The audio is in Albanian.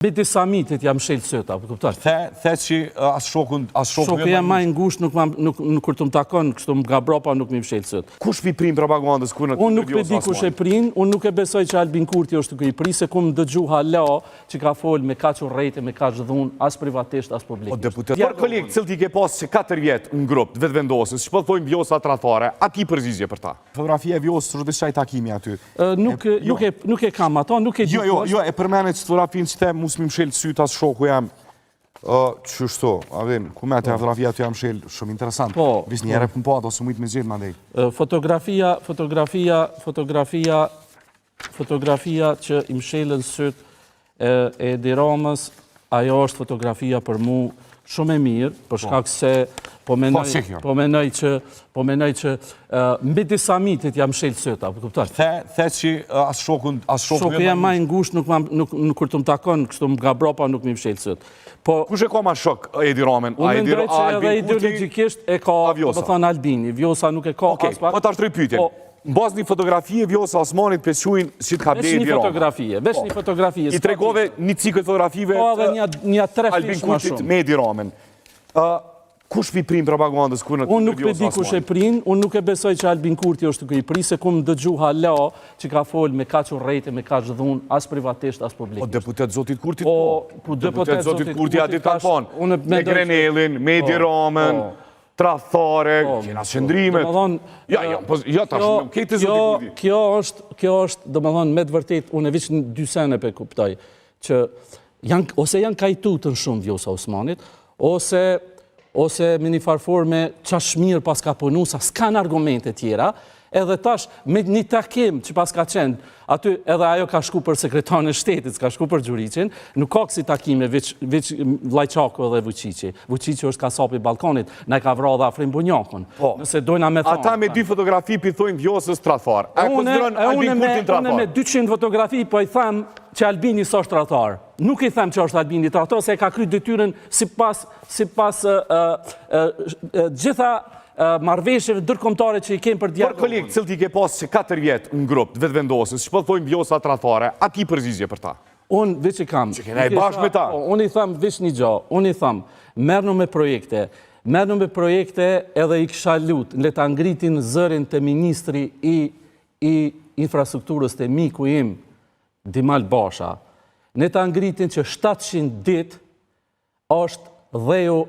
Beti Samitit jam shelë sëta, për kuptar. The që as shokun... Shokë jam ma ngusht, kur të më takon, kështu më nga bropa nuk mi më shelë sëtë. Kush pi prim propagandës kur në të Unë nuk pe di kush e prin, unë nuk e besoj që Albin Kurti është të këj se ku më dëgju hala që ka folë me kaq urrejtë, me kaq dhun, as privatisht, as publikisht. Por kolegë, cilë ti ke pas që 4 vjetë në grupë, vetë vendosës, që po të thojmë vjosa tradhtare, a ki përzizje për ta? Fotografia e vjosës është disaj takimi aty. Nuk e kam ato, nuk e di. Jo, e përmenet që fotografin që te mus mi mshelë syt as shoku jam, qështu, ku me të fotografia të jam mshelë shumë interesant. Vis një ere për më po ato, së mujtë me gjithë ma ndej. Fotografia që i mshelën syt e Edi Ramës, ajo është fotografia për mu shumë e mirë, për shkak se po menoj që mbeti Samitit jam shelë sëta, për kuptar. The që as shokun... Shokë jam ma ngusht, kur të më takon, kështu më nga bropa nuk mi më shelë sëtë. Kush e ka ma shok Edi Ramën? Unë mendoj që edhe ideologikisht e ka, më thonë Albini, Vjosa nuk e ka as pak. Po të ashtë pyetje. Në bazë një fotografie Vjosa Osmanit peshuin si të ka bje Edi Ramën. Vesh një fotografie. I tregove një cikët fotografive të Albin Kurtit me Edi Ramën. Kush pi prim propagandës kur në të Unë nuk pe di kush e prin, unë nuk e besoj që Albin Kurti është të këj se ku më dëgju hala që ka folë me kaq urrejtë, me kaq dhun, as privatisht, as publikisht. Po deputet Zotit Kurtit po. Deputet Zotit Kurti a ditë kanë ponë. Me Grenellin, me Edi Ramën, tradhtare, kena qëndrimet. Ja, tash nuk kejtë Zotit Kurti. Kjo është, do më thonë, me të vërtet, unë e vishë në 2 sene pe kuptoj, që ose janë kajtutën shumë Vjosa Osmanit, ose me një farforme qashmirë pas ka punu, sa s'kan argumente tjera, edhe tash me një takim që pas ka qenë, aty edhe ajo ka shku për sekretarën e shtetit, s'ka shku për gjuricin, nuk ka kësi takime veç Vlajçaku edhe Vučići. Vučići është kasapi balkonit, ne ka vra dhe afrim bunjakun. Nëse dojna me thonë. Ata me 2 fotografi pithojnë Vjosës tradhtar. A konsideron Albin Kurtin tradhtar? Unë me 200 fotografi, po i them që Albini s'është tradhtar. Nuk i them që është Albini tradhtar, se e ka kry detyrën si pas gjitha marrëveshjeve ndërkombëtare që i kemë për dialog. Por kolegë, cilë ti ke pas që 4 vjetë në grupë, vetë vendosës, që po të thojmë vjosa tradhtare, a ki përzizje për ta? Unë veç i kam. Që kena e bashkë me ta? Unë i tham veç një gjo, unë i tham, mernu me projekte edhe i kësha lutë, le ta ngritin zërin të ministri i infrastrukturës të miku im, Dimal Basha, ne ta ngritin që 700 dit është dheu